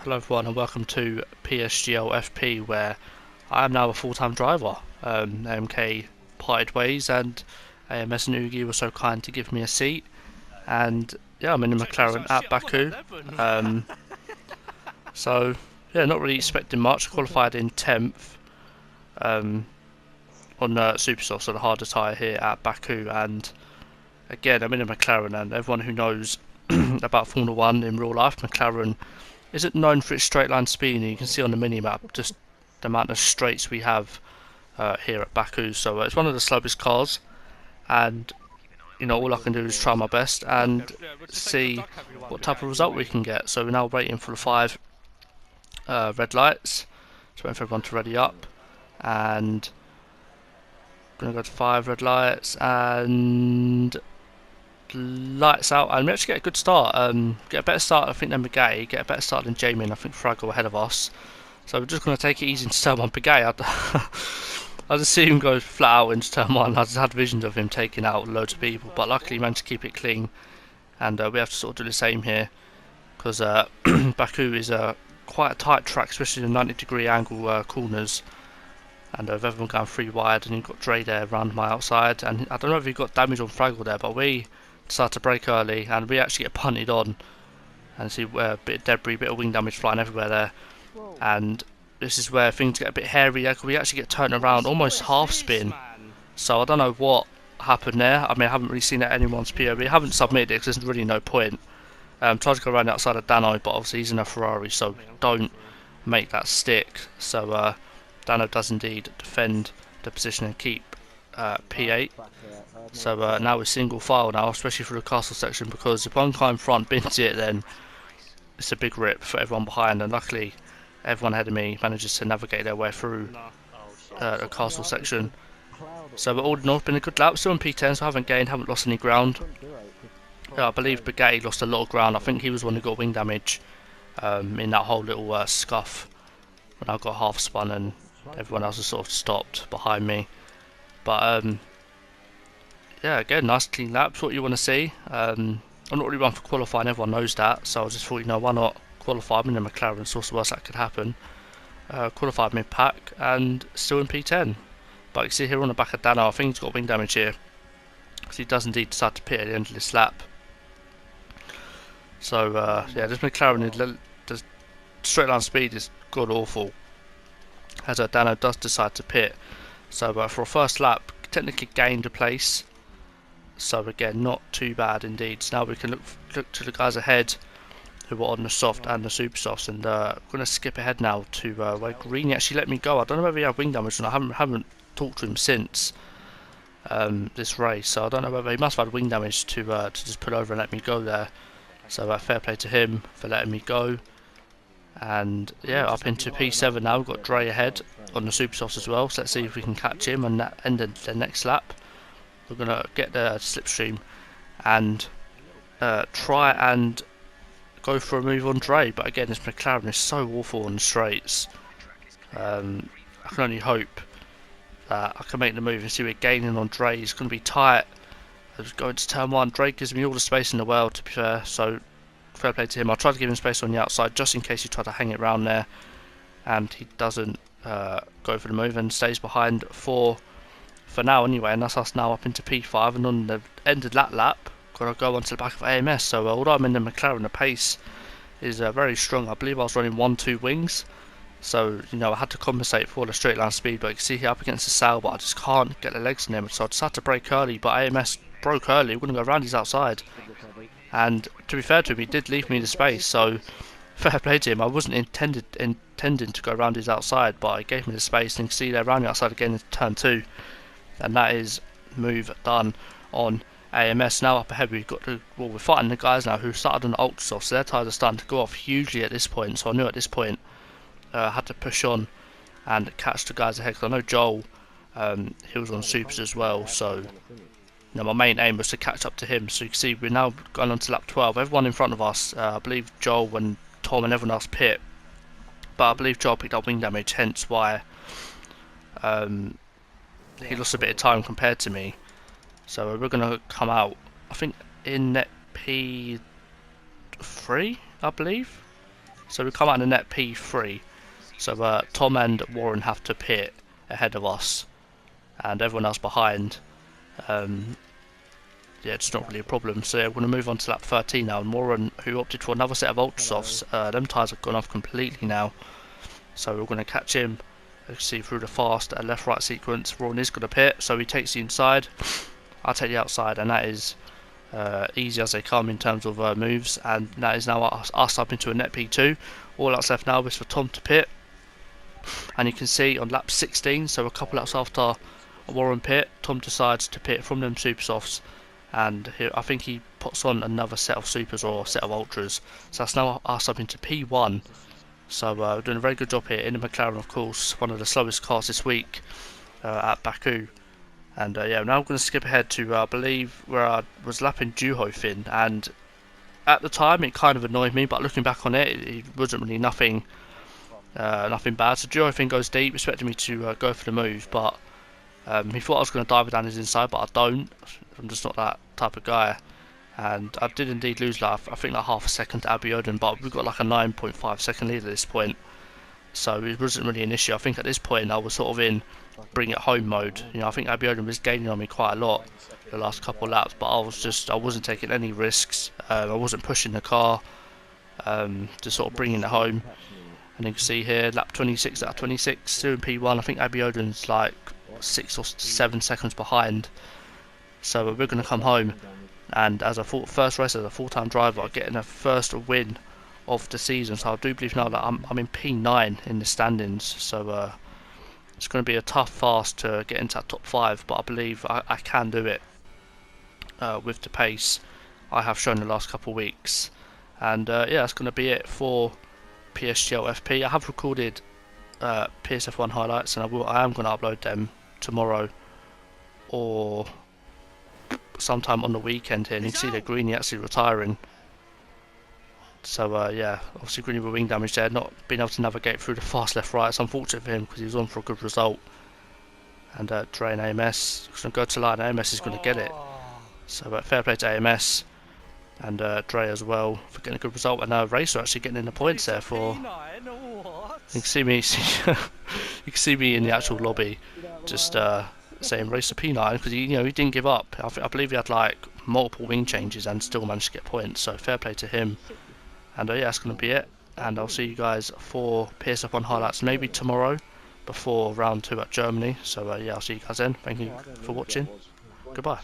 Hello everyone and welcome to PSGL FP, where I am now a full-time driver. AMK parted ways and AMS and Ugi were so kind to give me a seat, and yeah, I'm in the McLaren at Baku. Um, so yeah, not really expecting much. Qualified in 10th um, on Supersoft, so the harder tyre here at Baku, and again I'm in a McLaren, and everyone who knows about Formula 1 in real life, McLaren isn't known for its straight line speed, and you can see on the mini-map just the amount of straights we have here at Baku. So it's one of the slowest cars, and all I can do is try my best and see what type of result we can get. So we're now waiting for the 5 red lights. Just waiting for everyone to ready up, and gonna go to 5 red lights and lights out, and we actually get a good start. Get a better start, I think, than Begay. Get a better start than Jamie, and I think Fraggle ahead of us. So we're just going to take it easy into turn 1. Begay, I just see him go flat out into turn 1. I just had visions of him taking out loads of people, but luckily he managed to keep it clean. And we have to sort of do the same here, because Baku is quite a tight track, especially the 90-degree angle corners. And with everyone going 3 wide, and you've got Dre there around my outside. And I don't know if he got damage on Fraggle there, but we start to break early, and we actually get punted on, and see a bit of debris, bit of wing damage flying everywhere there. And this is where things get a bit hairy there, because we actually get turned around almost half spin. So I don't know what happened there. I mean, I haven't really seen it at anyone's POV. I haven't submitted it because there's really no point. Tried to go around the outside of Dano, but obviously he's in a Ferrari, so don't make that stick. So Dano does indeed defend the position and keep P8. So now we're single file now, especially for the castle section, because if one car in front bins it, then it's a big rip for everyone behind, and luckily everyone ahead of me manages to navigate their way through the castle section. So all in all, it's been a good lap. Still in P10, so I haven't gained, haven't lost any ground. I believe Begay lost a lot of ground. I think he was one who got wing damage in that whole little scuff when I got half spun, and everyone else has sort of stopped behind me. But yeah, again, nice clean laps, what you want to see. I'm not really one for qualifying, everyone knows that, so I just thought, why not qualify? I'm in a McLaren, so what's the worst that could happen. Qualified mid-pack, and still in P10. But you can see here on the back of Dano, I think he's got wing damage here, because he does indeed decide to pit at the end of this lap. So yeah, this McLaren, the straight line speed is god awful, as Dano does decide to pit. So for a first lap, technically gained a place. So again, not too bad indeed. So now we can look to the guys ahead who are on the soft and the super softs, and I'm going to skip ahead now to where Greeny actually let me go. I don't know whether he had wing damage or not. I haven't talked to him since this race, so I don't know whether he must have had wing damage to just pull over and let me go there. So fair play to him for letting me go. And yeah, up into P7 now. We've got Dre ahead on the super softs as well, so let's see if we can catch him and end the next lap. We're going to get the slipstream and try and go for a move on Dre, but again, this McLaren is so awful on the straights. I can only hope that I can make the move and see we're gaining on Dre. He's going to be tight. I was going to turn 1. Dre gives me all the space in the world, to be fair, so fair play to him. I tried to give him space on the outside just in case he tried to hang it around there, and he doesn't go for the move and stays behind for now anyway, and that's us now up into P5, and on the end of that lap, got to go onto the back of AMS. So although I'm in the McLaren, the pace is very strong. I believe I was running 1-2 wings, so I had to compensate for the straight line speed. But you can see here up against the sail, but I just can't get the legs in him, so I just had to brake early. But AMS broke early, we're going to go around his outside, and to be fair to him, he did leave me the space, so fair play to him. I wasn't intending to go around his outside, but he gave me the space, and you can see there around the outside again into turn 2. And that is move done on AMS. Now up ahead we're fighting the guys now who started on the ultra soft, so their tyres are starting to go off hugely at this point. So I knew at this point I had to push on and catch the guys ahead, because I know Joel, he was on supers as well, so my main aim was to catch up to him. So you can see we're now going on to lap 12. Everyone in front of us, I believe Joel and Tom and everyone else pit, but I believe Joel picked up wing damage, hence why he lost a bit of time compared to me. So we're going to come out, I think, in net P3, I believe. So we come out in the net P3. So Tom and Warren have to pit ahead of us, and everyone else behind. Yeah, it's not really a problem. So yeah, we're going to move on to lap 13 now, and Warren, who opted for another set of ultra softs, them tyres have gone off completely now. So we're going to catch him. You can see through the fast left-right sequence. Warren is going to pit, so he takes the inside. I'll take the outside, and that is easy as they come in terms of moves. And that is now us up into a net P2. All that's left now is for Tom to pit. And you can see on lap 16, so a couple laps after Warren pit, Tom decides to pit from them super softs, and I think he puts on another set of supers or set of ultras. So that's now us up into P1. So we're doing a very good job here in the McLaren, of course, one of the slowest cars this week at Baku. And yeah, now I'm going to skip ahead to I believe where I was lapping Juhofin, and at the time it kind of annoyed me, but looking back on it, it wasn't really nothing bad. So Juhofin goes deep, expecting me to go for the move, but he thought I was going to dive down his inside, but I don't. I'm just not that type of guy. And I did indeed lose like, I think like half a second to Abiodun, but we've got like a 9.5 second lead at this point. So it wasn't really an issue. I think at this point I was sort of in bring it home mode. You know, I think Abiodun was gaining on me quite a lot the last couple of laps, but I wasn't taking any risks. I wasn't pushing the car, just sort of bringing it home. And you can see here, lap 26 out of 26, still in P1. I think Abiodun's like 6 or 7 seconds behind. So we're going to come home, and as a first race as a full-time driver, getting a first win of the season. So I do believe now that I'm in P9 in the standings. So it's going to be a tough fast to get into that top 5, but I believe I can do it with the pace I have shown the last couple of weeks. And yeah, that's going to be it for PSGL FP. I have recorded PSF1 highlights, and I am going to upload them tomorrow or sometime on the weekend here. And you can see that Greeny actually retiring. So yeah, obviously Greeny with wing damage there, not being able to navigate through the fast left right. It's unfortunate for him because he was on for a good result. And Dre and AMS is going to go to line. AMS is going to get it. So fair play to AMS and Dre as well for getting a good result. And Racer actually getting in the points there for. You can see me. You can see me in the actual lobby, just saying Racer P9 because he didn't give up. I believe he had like multiple wing changes and still managed to get points. So fair play to him. And yeah, that's going to be it. And I'll see you guys for PSF1 highlights maybe tomorrow before round 2 at Germany. So yeah, I'll see you guys then. Thank you for watching. Goodbye.